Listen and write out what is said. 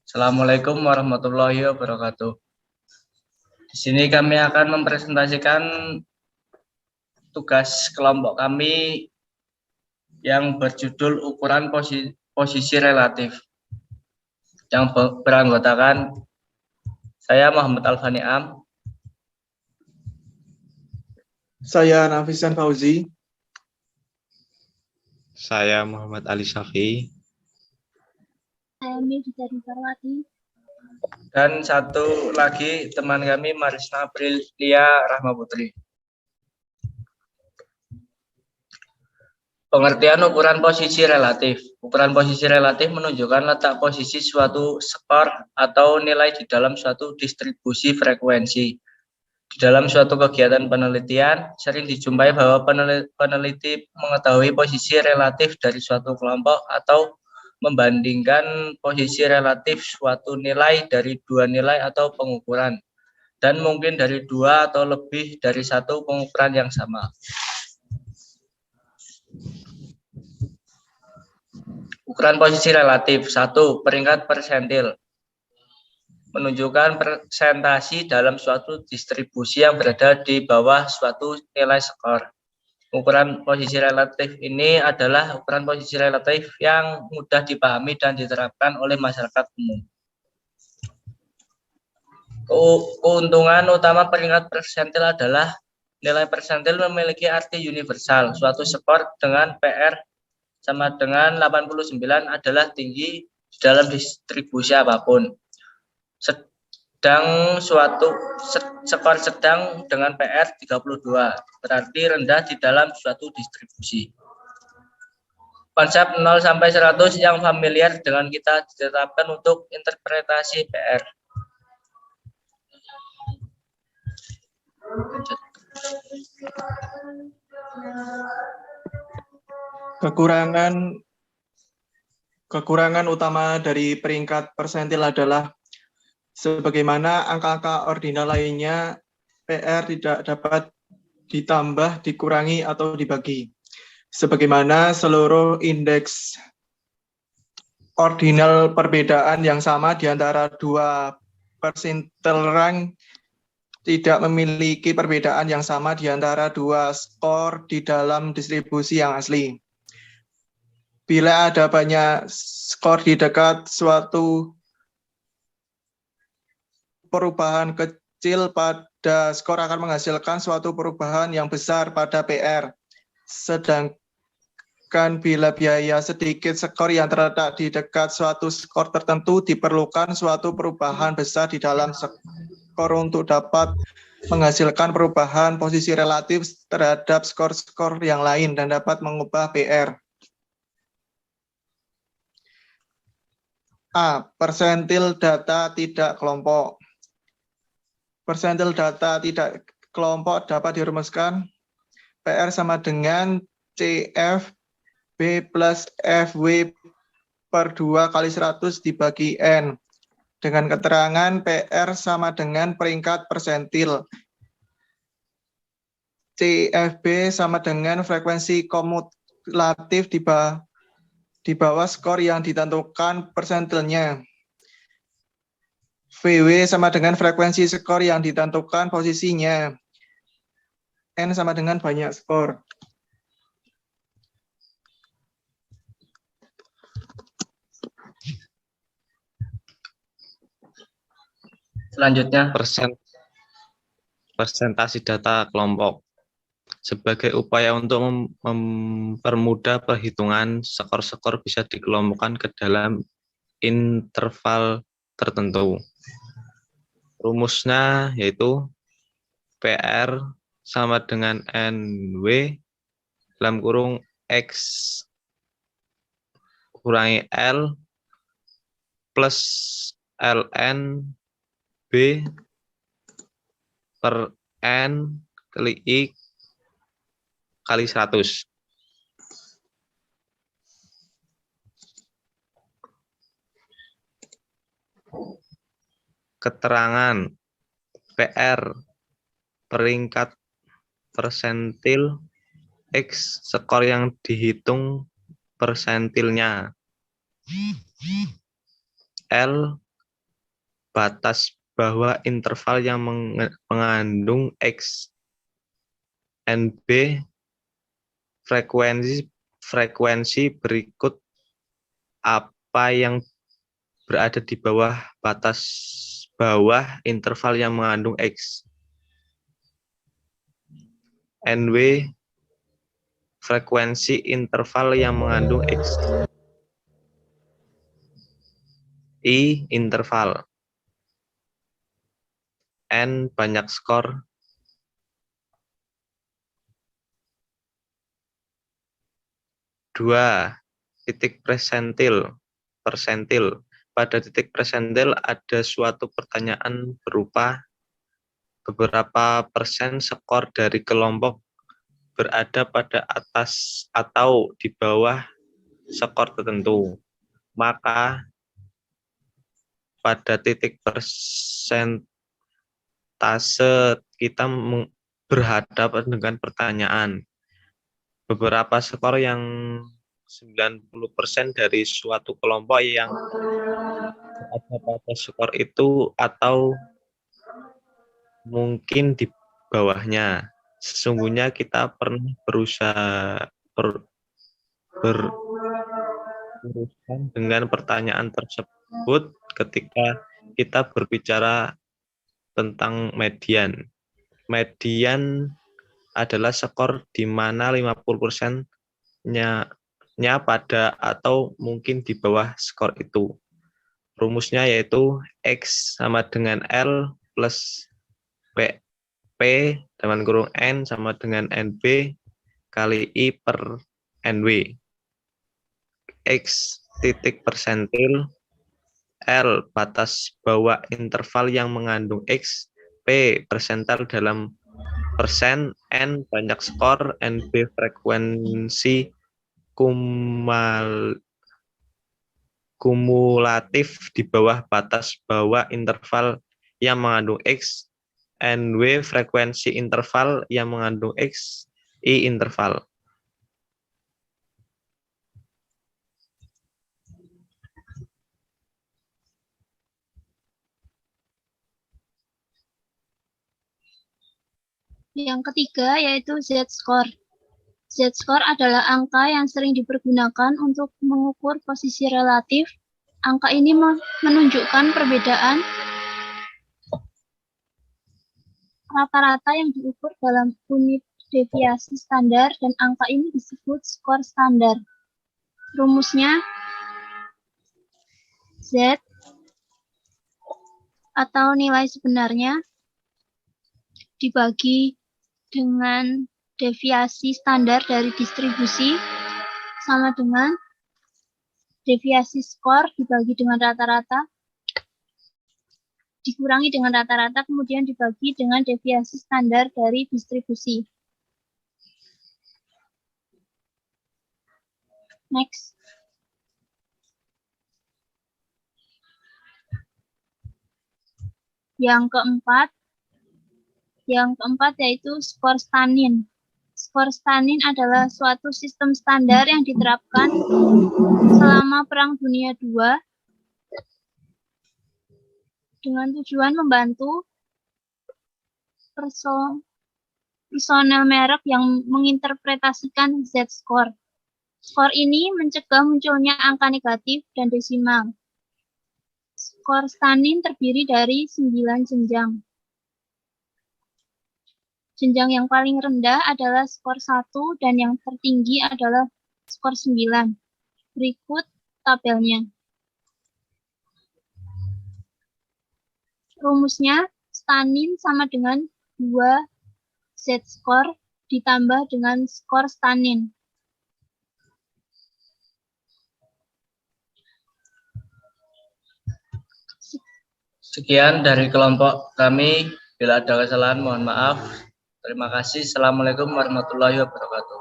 Assalamualaikum warahmatullahi wabarakatuh. Di sini kami akan mempresentasikan tugas kelompok kami yang berjudul ukuran posisi relatif, yang beranggotakan saya Muhammad Alfani Am, saya Nafisan Fauzi, saya Muhammad Ali Syafi, saya Mifta Farwati, dan satu lagi teman kami Marisna Aprilia Rahma Putri. Pengertian ukuran posisi relatif. Ukuran posisi relatif menunjukkan letak posisi suatu skor atau nilai di dalam suatu distribusi frekuensi. Di dalam suatu kegiatan penelitian, sering dijumpai bahwa peneliti mengetahui posisi relatif dari suatu kelompok atau membandingkan posisi relatif suatu nilai dari dua nilai atau pengukuran, dan mungkin dari dua atau lebih dari satu pengukuran yang sama. Ukuran posisi relatif. 1. Peringkat persentil. Menunjukkan persentasi dalam suatu distribusi yang berada di bawah suatu nilai skor. Ukuran posisi relatif ini adalah ukuran posisi relatif yang mudah dipahami dan diterapkan oleh masyarakat umum. Keuntungan utama peringkat persentil adalah nilai persentil memiliki arti universal. Suatu skor dengan PR sama dengan 89 adalah tinggi di dalam distribusi apapun. Sedang suatu skor sedang dengan PR 32 berarti rendah di dalam suatu distribusi. Konsep 0 sampai 100 yang familiar dengan kita ditetapkan untuk interpretasi PR. Kekurangan utama dari peringkat persentil adalah sebagaimana angka-angka ordinal lainnya, PR tidak dapat ditambah, dikurangi, atau dibagi. Sebagaimana seluruh indeks ordinal perbedaan yang sama di antara dua persentil rank tidak memiliki perbedaan yang sama di antara dua skor di dalam distribusi yang asli. Bila ada banyak skor di dekat suatu perubahan kecil pada skor akan menghasilkan suatu perubahan yang besar pada PR. Sedangkan bila biaya sedikit skor yang terletak di dekat suatu skor tertentu diperlukan suatu perubahan besar di dalam skor untuk dapat menghasilkan perubahan posisi relatif terhadap skor-skor yang lain dan dapat mengubah PR. A. Persentil data tidak kelompok. Persentil data tidak kelompok dapat dirumuskan PR sama dengan CF B plus FW per 2 kali 100 dibagi N. Dengan keterangan PR sama dengan peringkat persentil. CFB sama dengan frekuensi kumulatif di bawah skor yang ditentukan persentilnya. VW sama dengan frekuensi skor yang ditentukan posisinya. N sama dengan banyak skor. Selanjutnya, presentasi data kelompok. Sebagai upaya untuk mempermudah perhitungan, skor-skor bisa dikelompokkan ke dalam interval tertentu. Rumusnya yaitu PR sama dengan NW dalam kurung X kurangi L plus ln B per N kali I kali 100. Keterangan PR peringkat persentil X skor yang dihitung persentilnya. L batas bawah interval yang mengandung X. NB frekuensi berikut apa yang berada di bawah batas bawah interval yang mengandung X. NW frekuensi interval yang mengandung X. I interval. N banyak skor. Dua, titik persentil. Pada titik persentil ada suatu pertanyaan berupa beberapa persen skor dari kelompok berada pada atas atau di bawah skor tertentu. Maka pada titik persentase kita berhadapan dengan pertanyaan beberapa skor yang 90% dari suatu kelompok yang berada pada skor itu atau mungkin di bawahnya. Sesungguhnya kita pernah berusaha berurusan dengan pertanyaan tersebut ketika kita berbicara tentang median. Median adalah skor di mana 50%-nya pada atau mungkin di bawah skor itu. Rumusnya yaitu X sama dengan L plus P dalam kurung N sama dengan NB kali I per NW. X titik persentil, L batas bawah interval yang mengandung X, P persentil dalam persen, N banyak skor, NB frekuensi kumulatif di bawah batas bawah interval yang mengandung X, NW frekuensi interval yang mengandung X, I interval. Yang ketiga yaitu Z-score. Z-score adalah angka yang sering dipergunakan untuk mengukur posisi relatif. Angka ini menunjukkan perbedaan rata-rata yang diukur dalam unit deviasi standar dan angka ini disebut skor standar. Rumusnya Z atau nilai sebenarnya dibagi dengan deviasi standar dari distribusi sama dengan deviasi skor dibagi dengan rata-rata dikurangi dengan rata-rata kemudian dibagi dengan deviasi standar dari distribusi. Next. Yang keempat yaitu skor Stanin. Skor Stanin adalah suatu sistem standar yang diterapkan selama Perang Dunia II dengan tujuan membantu personel merek yang menginterpretasikan Z-score. Skor ini mencegah munculnya angka negatif dan desimal. Skor Stanin terdiri dari 9 jenjang. Jenjang yang paling rendah adalah skor 1 dan yang tertinggi adalah skor 9. Berikut tabelnya. Rumusnya, Stanin sama dengan 2 Z-score ditambah dengan skor Stanin. Sekian dari kelompok kami. Bila ada kesalahan, mohon maaf. Terima kasih. Assalamualaikum warahmatullahi wabarakatuh.